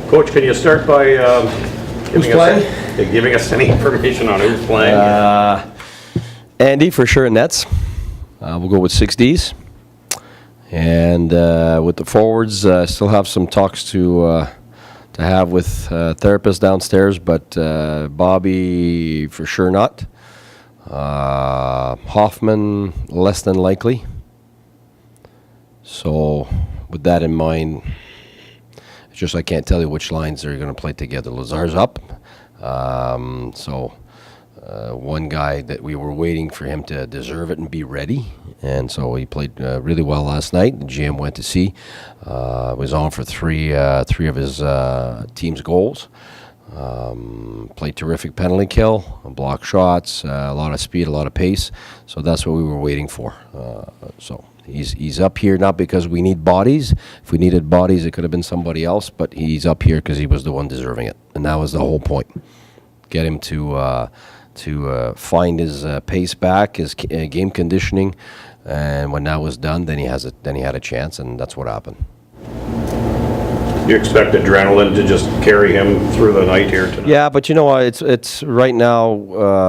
Coach, can you start by giving us any information on who's playing? Andy, for sure, in nets. We'll go with 6Ds. And with the forwards, still have some talks to have with therapists downstairs, but Bobby, for sure not. Hoffman, less than likely. So with that in mind, it's just I can't tell you which lines they're going to play together. Lazar's up. One guy that we were waiting for him to deserve it and be ready. And so he played really well last night. The GM went to see. Was on for three of his team's goals. Played terrific penalty kill, block shots, a lot of speed, a lot of pace. So that's what we were waiting for. So he's up here not because we need bodies. If we needed bodies, it could have been somebody else. But he's up here because he was the one deserving it, and that was the whole point. Get him to find his pace back, his game conditioning, and when that was done, then he had a chance, and that's what happened. You expect adrenaline to just carry him through the night here tonight? Yeah, but you know what? It's right now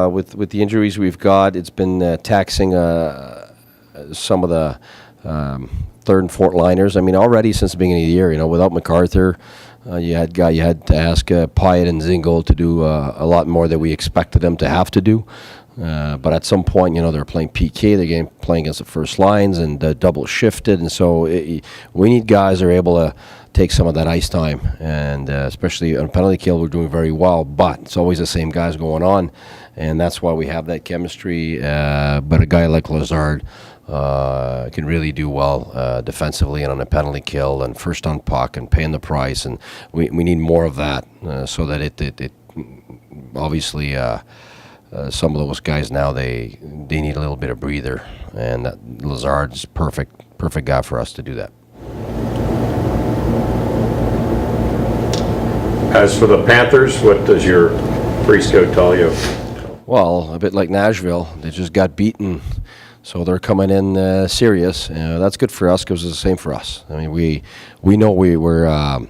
with the injuries we've got, it's been taxing some of the third and fourth liners. I mean, already since the beginning of the year, without MacArthur. You had to ask Pyatt and Zingle to do a lot more than we expected them to have to do. But at some point, they're playing PK. They're playing against the first lines and double shifted. And so we need guys that are able to take some of that ice time. And especially on penalty kill, we're doing very well. But it's always the same guys going on. And that's why we have that chemistry. But a guy like Lazard can really do well defensively and on a penalty kill and first on puck and paying the price, and we need more of that so that it obviously some of those guys now they need a little bit of breather, and that Lazard's perfect guy for us to do that. As for the Panthers, what does your pre-scout tell you? Well, a bit like Nashville, they just got beaten. So they're coming in serious. That's good for us because it's the same for us. I mean, we know we're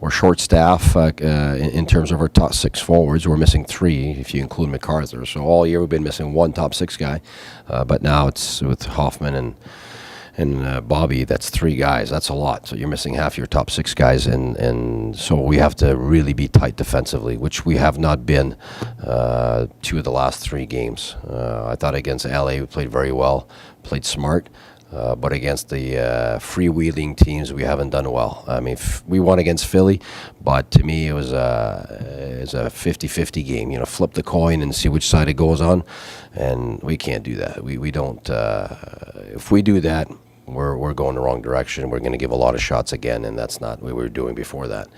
short staff in terms of our top six forwards. We're missing three if you include MacArthur. So all year we've been missing one top six guy, but now it's with Hoffman and Bobby. That's three guys. That's a lot. So you're missing half your top six guys, and so we have to really be tight defensively, which we have not been 2 of the last 3 games. I thought against LA we played very well, played smart, but against the freewheeling teams we haven't done well. I mean, we won against Philly, but to me it was a 50-50 game. Flip the coin and see which side it goes on, and we can't do that. We don't. If we do that, we're going the wrong direction. We're going to give a lot of shots again, and that's not what we were doing before that.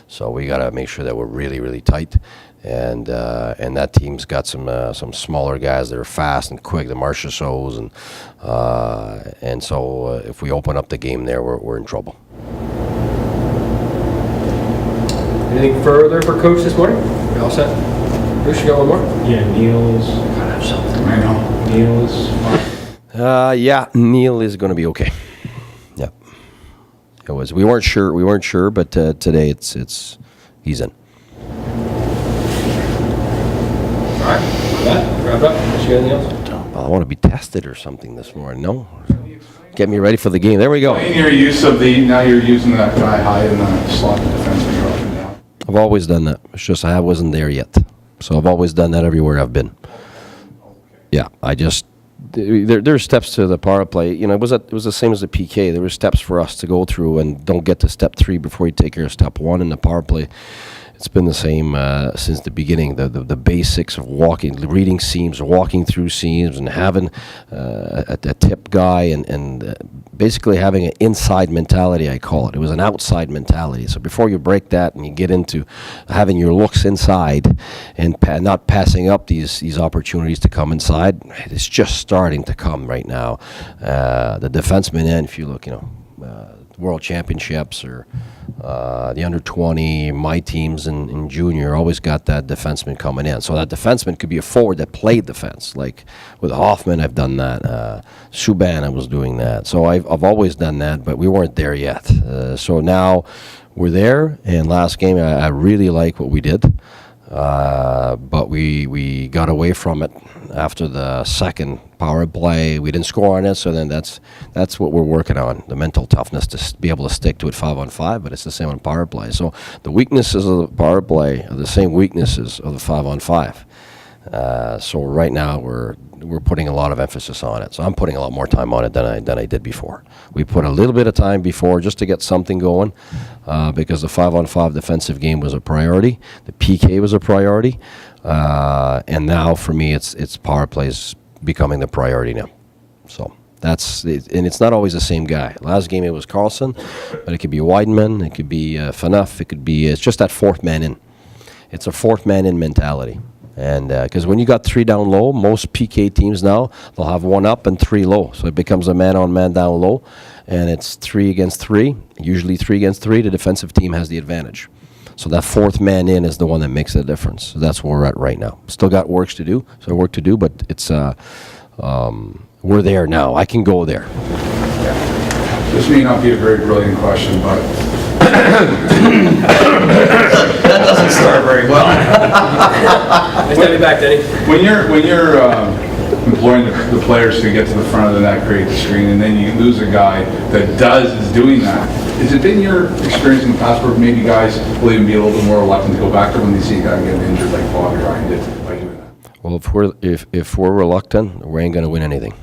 So we got to make sure that we're really, really tight, and that team's got some smaller guys that are fast and quick, the Marchessaults, and so if we open up the game there, we're in trouble. Anything further for Coach this morning? We all set? Bruce, you got one more? Yeah, Neil's gotta have something right now. Neil's fine. Yeah, Neil is going to be okay. Yeah, it was. We weren't sure, but today it's he's in. All right, with that, wrap up. Unless you got anything else? I want to be tested or something this morning. No, get me ready for the game. There we go. In your use of now you're using that guy high in the slot defense when you're up and down. I've always done that. It's just I wasn't there yet, so I've always done that everywhere I've been. Yeah, I just. There's steps to the power play. It was the same as the PK. There were steps for us to go through, and don't get to step 3 before you take care of step 1 in the power play. It's been the same since the beginning. The basics of reading seams, walking through seams, and having a tip guy, and basically having an inside mentality, I call it. It was an outside mentality. So before you break that and you get into having your looks inside and not passing up these opportunities to come inside, it's just starting to come right now. The defenseman end, if you look, World Championships or the under 20, my teams in junior always got that defenseman coming in. So that defenseman could be a forward that played defense. Like with Hoffman, I've done that. Subban, I was doing that. So I've always done that, but we weren't there yet. So now we're there. And last game, I really like what we did, but we got away from it after the second power play. We didn't score on it, so then that's what we're working on, the mental toughness to be able to stick to it 5-on-5, but it's the same on power play. So the weaknesses of the power play are the same weaknesses of the 5-on-5. So right now we're putting a lot of emphasis on it. So I'm putting a lot more time on it than I did before. We put a little bit of time before just to get something going, because the 5-on-5 defensive game was a priority. The PK was a priority, and now for me it's power plays becoming the priority now. So that's it, and it's not always the same guy. Last game it was Carlson, but it could be Wideman, it could be Phaneuf, it could be it's just that fourth man in. It's a fourth man in mentality. And because when you got 3 down low, most PK teams now, they'll have 1 up and 3 low. So it becomes a man-on-man down low, and it's 3 against 3. Usually 3 against 3, the defensive team has the advantage. So that fourth man in is the one that makes the difference. So that's where we're at right now. Still got work to do, but it's we're there now. I can go there. This may not be a very brilliant question, but That doesn't start very well. Nice to have you back, Denny. when you're employing the players to get to the front of the net, create the screen, and then you lose a guy that is doing that, has it been your experience in the past where maybe guys will even be a little bit more reluctant to go back to when they see a guy getting injured like Bobby Ryan did by doing that? Well, if we're reluctant, we ain't going to win anything.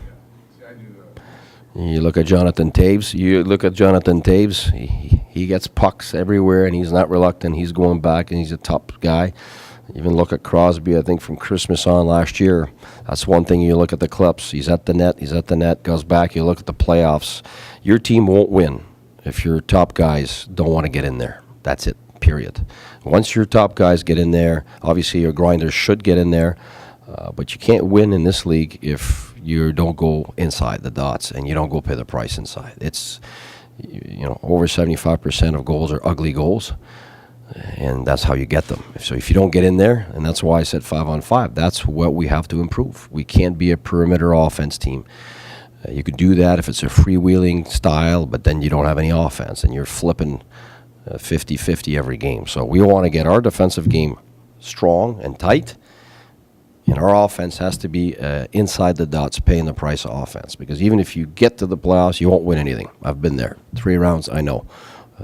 You look at Jonathan Taves. He gets pucks everywhere, and he's not reluctant. He's going back, and he's a top guy. Even look at Crosby, I think from Christmas on last year. That's one thing. You look at the clips. He's at the net, goes back. You look at the playoffs. Your team won't win if your top guys don't want to get in there. That's it, period. Once your top guys get in there, obviously your grinders should get in there, but you can't win in this league if you don't go inside the dots and you don't go pay the price inside. It's, over 75% of goals are ugly goals, and that's how you get them. So if you don't get in there, and that's why I said 5-on-5, that's what we have to improve. We can't be a perimeter offense team. You could do that if it's a freewheeling style, but then you don't have any offense, and you're flipping 50-50 every game. So we want to get our defensive game strong and tight, and our offense has to be inside the dots, paying the price of offense. Because even if you get to the playoffs, you won't win anything. I've been there. 3 rounds, I know.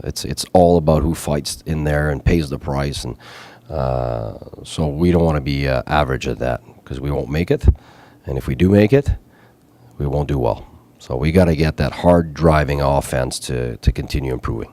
It's all about who fights in there and pays the price. And so we don't want to be average at that, because we won't make it. And if we do make it, we won't do well. So we got to get that hard driving offense to continue improving.